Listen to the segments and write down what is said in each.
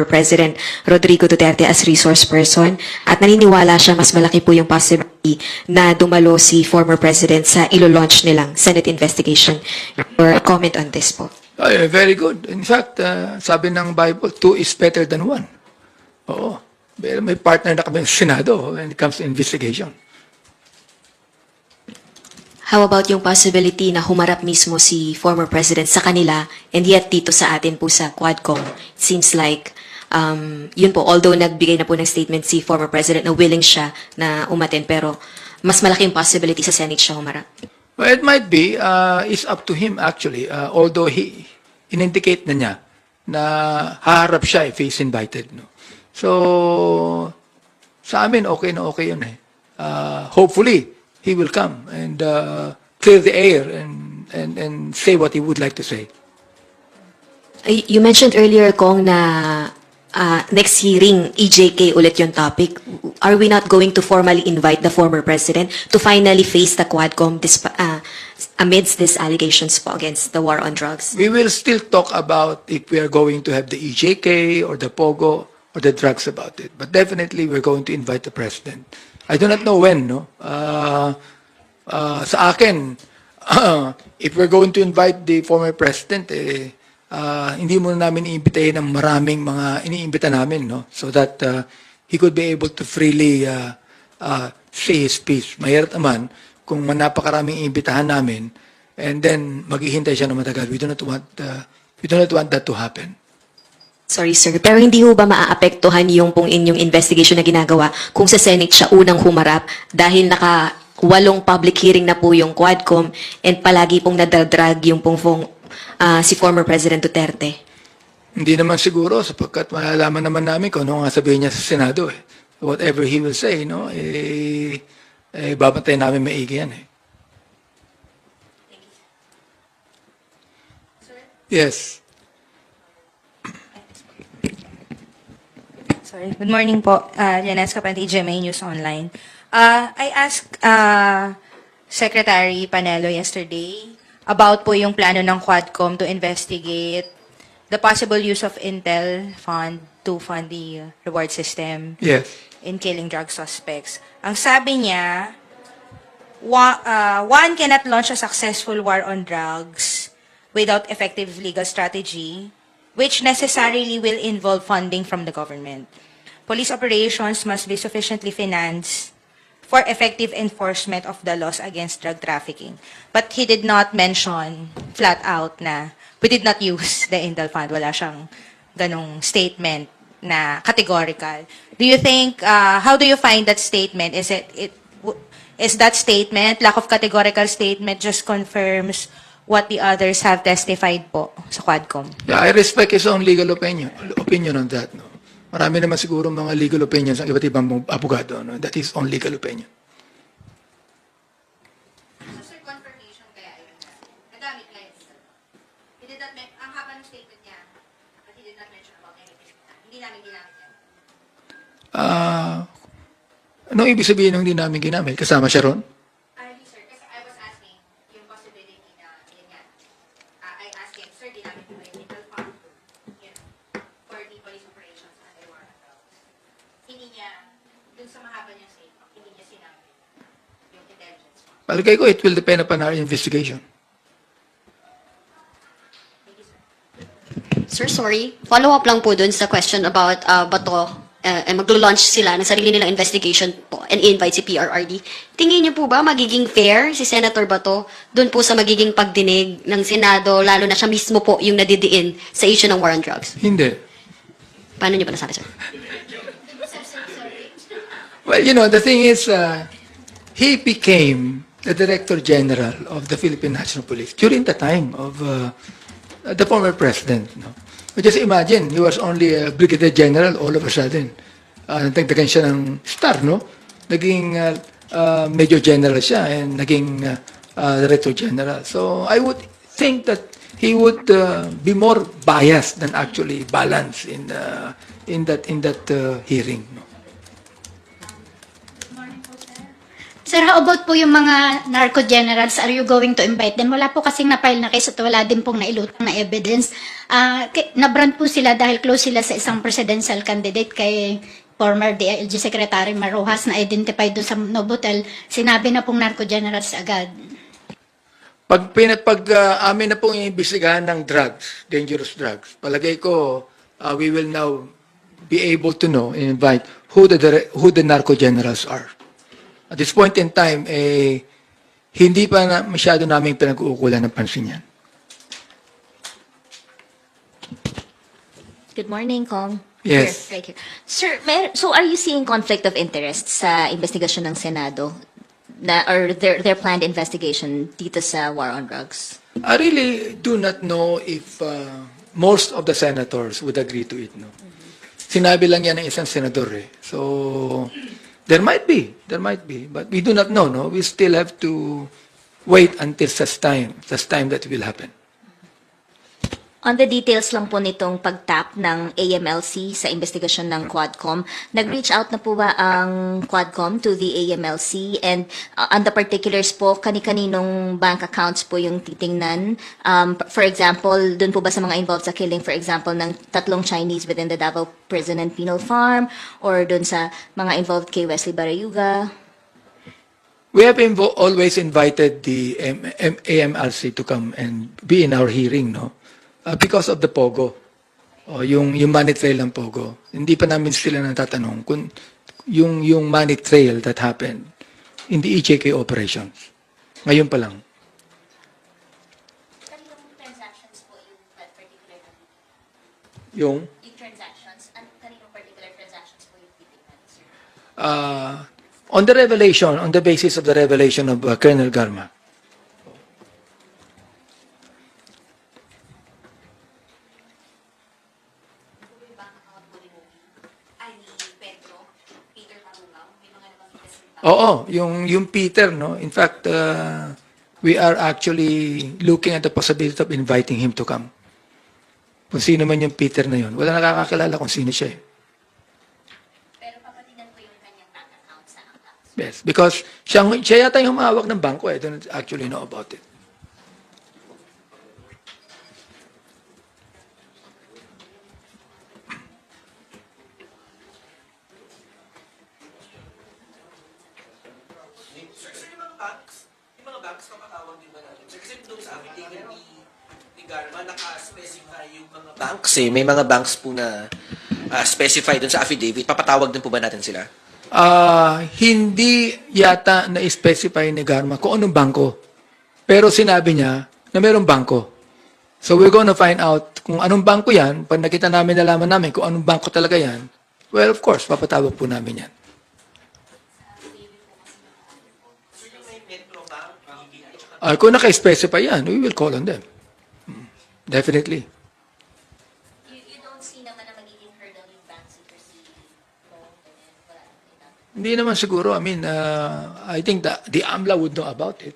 President Rodrigo Duterte as resource person at naniniwala siya mas malaki po yung possibility na dumalo si former President sa ilo-launch nilang Senate investigation. Your comment on this po. Very good. In fact, sabi ng Bible, 2 is better than 1. Oo. Pero may partner na kami sa Senado when it comes to investigation. How about yung possibility na humarap mismo si former President sa kanila and yet dito sa atin po sa Quadcom? It seems like yun po, although nagbigay na po ng statement si former President na willing siya na umaten, pero mas malaki yung possibility sa Senate siya humarap. Well, it might be. It's up to him actually. Although he in-indicate na niya na haharap siya if he's invited. No? So, sa amin, okay na okay yun eh. Hopefully, he will come and clear the air and say what he would like to say. You mentioned earlier, Kong, na next hearing, EJK ulit yung topic. Are we not going to formally invite the former president to finally face the Quadcom amidst these allegations po against the war on drugs? We will still talk about if we are going to have the EJK or the POGO or the drugs about it. But definitely, we're going to invite the president. I do not know when, no? Sa akin, if we're going to invite the former president, hindi muna namin iimbitahin ng maraming mga iniimbita namin, no? So that he could be able to freely say his piece. Mahirap naman kung napakaraming iimbitahan namin and then maghihintay siya na matagal. We do not want that to happen. Sorry, sir. Pero hindi ho ba maaapektuhan yung pong inyong investigation na ginagawa kung sa Senate siya unang humarap dahil naka-8 public hearing na po yung Quadcom and palagi pong nadadrag yung pong si former President Duterte? Hindi naman siguro sapagkat malalaman naman namin kung ano nga sabihin niya sa Senado. Whatever he will say, no, babantayan namin maigi yan. Yes. Sorry. Good morning po. Janes Capante, GMA News Online. I asked Secretary Panelo yesterday about po yung plano ng Quadcom to investigate the possible use of Intel fund to fund the reward system Yes. in killing drug suspects. Ang sabi niya, one cannot launch a successful war on drugs without effective legal strategy, which necessarily will involve funding from the government. Police operations must be sufficiently financed for effective enforcement of the laws against drug trafficking. But he did not mention flat out na we did not use the Intel Fund. Wala siyang ganong statement na categorical. Do you think, how do you find that statement? Is that statement, lack of categorical statement, just confirms what the others have testified po sa Quadcom? Yeah, I respect his own legal opinion on that. No? Marami naman siguro mga legal opinions ng iba't ibang abogado. No? That is own legal opinion. So, sir, confirmation kaya yun na. Nagamit nga yun, sir. Ang haba ng statement niya, but he did not mention about anything. Hindi namin ginamit yan. Anong ibig sabihin ng hindi namin ginamit? Kasama siya ron? Sir, kasi I was asking yung possibility na yun nga. I asked him, sir, di namin po yung legal fund, you know, for the police operations and the war on drugs. Hindi niya, dun sa mahaba niyang statement, hindi niya sinabi yung intelligence fund. Palagay ko, it will depend upon our investigation. Sir, sorry. Follow-up lang po dun sa question about Bato. Maglo-launch sila ng sarili nilang investigation po and invite si PRRD. Tingin niyo po ba magiging fair si Senator Bato dun po sa magiging pagdinig ng Senado, lalo na siya mismo po yung nadidiin sa issue ng war on drugs? Hindi. Paano niyo ba nasabi, sir? Well, you know, the thing is, he became the Director General of the Philippine National Police during the time of the former president. No? Just imagine, he was only a Brigadier General all of a sudden. Nagdagdagan siya ng star, no? Naging Major General siya and naging Director General. So I would think that he would be more biased than actually balanced in that hearing. No? Sir, how about po yung mga narco generals? Are you going to invite them? Wala po kasing na-file na case at wala din pong nailutang na evidence. Nabrand po sila dahil close sila sa isang presidential candidate kay former DILG Secretary Marojas na identified doon sa Novotel. Sinabi na pong narco generals agad. Pag amin na pong iimbestigahan ng drugs, dangerous drugs, palagay ko, we will now be able to know and invite who the narco generals are. At this point in time, hindi pa masyado namin pinag-uukulan ng pansin yan. Good morning, Kong. Yes. Here, right here. Sir, so are you seeing conflict of interest sa investigasyon ng Senado or their planned investigation dito sa war on drugs? I really do not know if most of the senators would agree to it. No? Sinabi lang yan ng isang senador. So, there might be, but we do not know. No? We still have to wait until such time that will happen. On the details lang po nitong pagtap ng AMLC sa investigasyon ng Quadcom, nag-reach out na po ba ang Quadcom to the AMLC? And on the particulars po, kani-kaninong bank accounts po yung titingnan? For example, dun po ba sa mga involved sa killing, for example, ng 3 Chinese within the Davao Prison and Penal Farm? Or dun sa mga involved kay Wesley Barayuga? We have always invited the AMLC to come and be in our hearing, no? Because of the POGO, yung money trail ng POGO. Hindi pa namin sila natatanong kung yung money trail that happened in the EJK operations. Ngayon pa lang. Kaninong transactions po yung particular? Yung transactions? Kaninong particular transactions po yung titingnan, sir? on the basis of the revelation of Colonel Garma. Oo, yung Peter, no? In fact, we are actually looking at the possibility of inviting him to come. Kung sino man yung Peter na yun. Wala nakakakilala kung sino siya. Pero papatigan po yung kanyang bank account sa accounts. Yes, because siya yata yung humawak ng bangko. I don't actually know about it. Yung mga banks, kapatawag din ba natin? Kasi doon sa affidavit ni Garma, naka-specify yung mga banks eh. May mga banks po na specify doon sa affidavit. Papatawag din po ba natin sila? Hindi yata na-specify ni Garma kung anong bangko. Pero sinabi niya na mayroong bangko. So we're gonna find out kung anong bangko yan. Pag nakita namin, nalaman namin kung anong bangko talaga yan, well, of course, papatawag po namin yan. Kung naka-specify yan, we will call on them. Definitely. You don't see naman na magiging hurdle yung bank secrecy law? Hindi naman siguro. I mean, I think the AMLA would know about it.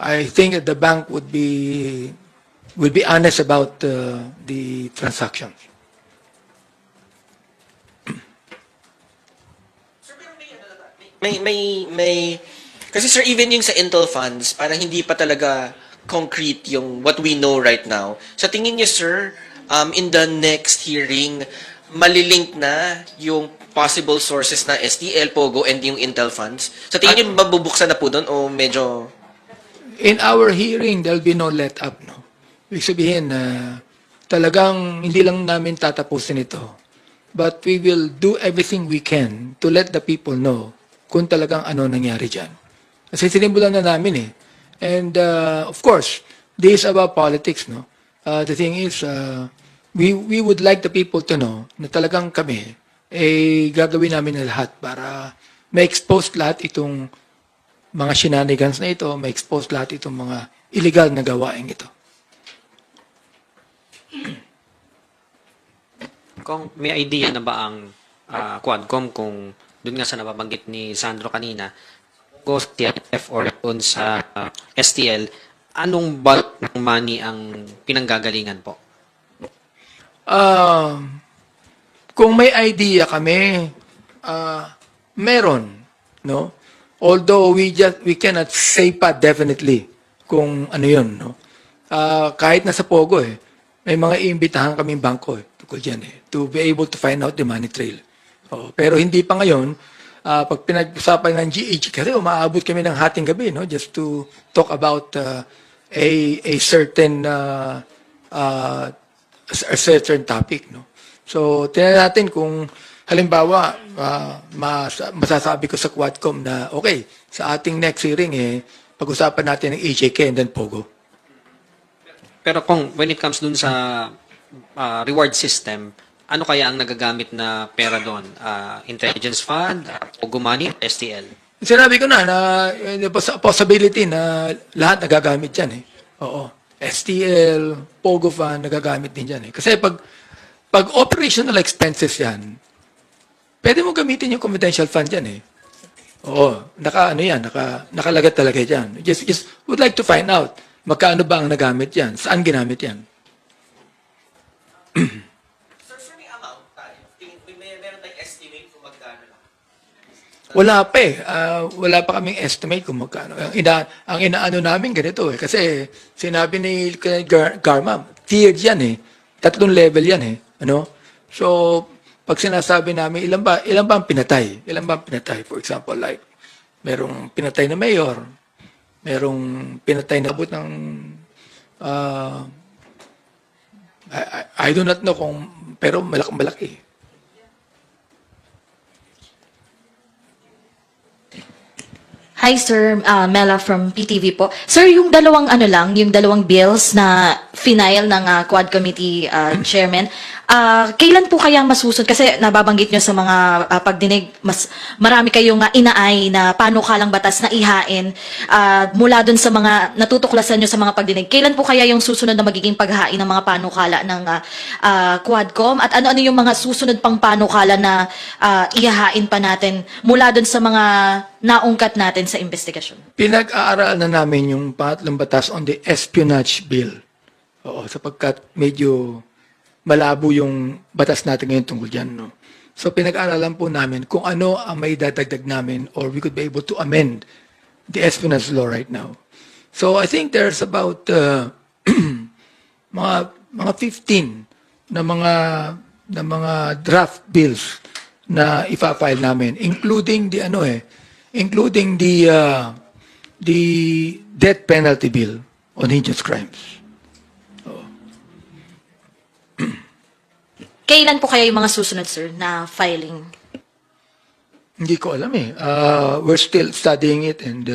I think that the bank would be honest about the transactions. Sir, pero may kasi sir, even yung sa Intel funds, parang hindi pa talaga concrete yung what we know right now. Sa tingin niyo, sir, in the next hearing, malilink na yung possible sources na STL, POGO, and yung Intel funds? Sa tingin niyo, mabubuksan na po doon o medyo... In our hearing, there'll be no let up, no? Ibig sabihin, talagang hindi lang namin tatapusin ito. But we will do everything we can to let the people know kung talagang ano nangyari dyan. Kasi sinimulan na namin eh. And of course, this is about politics, no? The thing is, we would like the people to know na talagang kami gagawin namin na lahat para ma-expose lahat itong mga shenanigans na ito, ma-expose lahat itong mga illegal na gawain ito. Kung may idea na ba ang Quadcom kung doon nga sa nababanggit ni Sandro kanina, Ghost TFF or doon sa STL, anong bulk ng money ang pinanggagalingan po? Kung may idea kami, meron. no? Although we cannot say pa definitely kung ano yun, no? Kahit nasa Pogo may mga iimbitahan kaming bangko tukol dyan to be able to find out the money trail. Pero hindi pa ngayon, pag pinag-usapan ng GH, kasi umaabot kami ng hating gabi, no? Just to talk about a certain a certain topic, no? So, tingnan natin kung halimbawa, masasabi ko sa Quadcom na, okay, sa ating next hearing, pag-usapan natin ng EJK and then Pogo. Pero kung when it comes dun sa reward system, ano kaya ang nagagamit na pera doon? Intelligence fund, Pogo money, STL? Sinabi ko na possibility na lahat nagagamit dyan Oo. STL, Pogo fund, nagagamit din dyan Kasi pag operational expenses yan, pwede mo gamitin yung confidential fund dyan Oo. Nakalagat talaga dyan. Just would like to find out, magkano ba ang nagamit yan? Saan ginamit yan? Sir, may amount tayo. Meron tayong estimate kung magkano lang. Wala pa wala pa kaming estimate kung magkano. Ang inaano namin ganito Kasi sinabi ni Garma, tiered yan 3 level yan Ano? So, pag sinasabi namin, ilan ba ang pinatay? Ilan ba ang pinatay? For example, like, merong pinatay na mayor, merong pinatay na abot ng, I do not know pero malaki. Hi Sir, Mela from PTV po. Sir, yung dalawang bills na final ng Quad Committee Chairman, kailan po kaya masusunod? Kasi nababanggit nyo sa mga pagdinig, marami kayong inaay na panukalang batas na ihain mula dun sa mga natutuklasan nyo sa mga pagdinig. Kailan po kaya yung susunod na magiging paghain ng mga panukala ng Quadcom? At ano-ano yung mga susunod pang panukala na ihahain pa natin mula dun sa mga naungkat natin sa investigasyon? Pinag-aaral na namin yung pangatlong batas on the espionage bill. Sapagkat medyo malabo yung batas natin ngayon tungkol dyan. No? So pinag-aaralan po namin kung ano ang may dadagdag namin or we could be able to amend the espionage law right now. So I think there's about mga 15 na mga draft bills na ifa-file namin, including the death penalty bill on heinous crimes. Kailan po kaya yung mga susunod, sir, na filing? Hindi ko alam we're still studying it and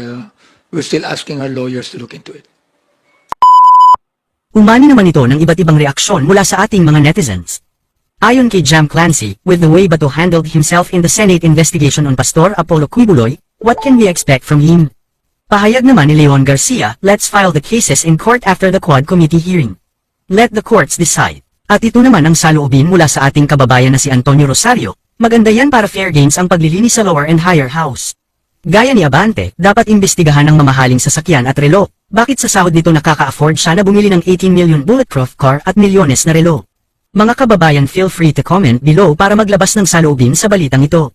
we're still asking our lawyers to look into it. Umani naman ito ng iba't ibang reaksyon mula sa ating mga netizens. Ayon kay Jam Clancy, with the way Bato handled himself in the Senate investigation on Pastor Apollo Quibuloy, what can we expect from him? Pahayag naman ni Leon Garcia, let's file the cases in court after the Quad Committee hearing. Let the courts decide. At ito naman ang saloobin mula sa ating kababayan na si Antonio Rosario, maganda yan para fair games ang paglilinis sa lower and higher house. Gaya ni Abante, dapat imbestigahan ang mamahaling sasakyan at relo. Bakit sa sahod nito nakaka-afford siya na bumili ng 18 million bulletproof car at milyones na relo? Mga kababayan, feel free to comment below para maglabas ng saloobin sa balitang ito.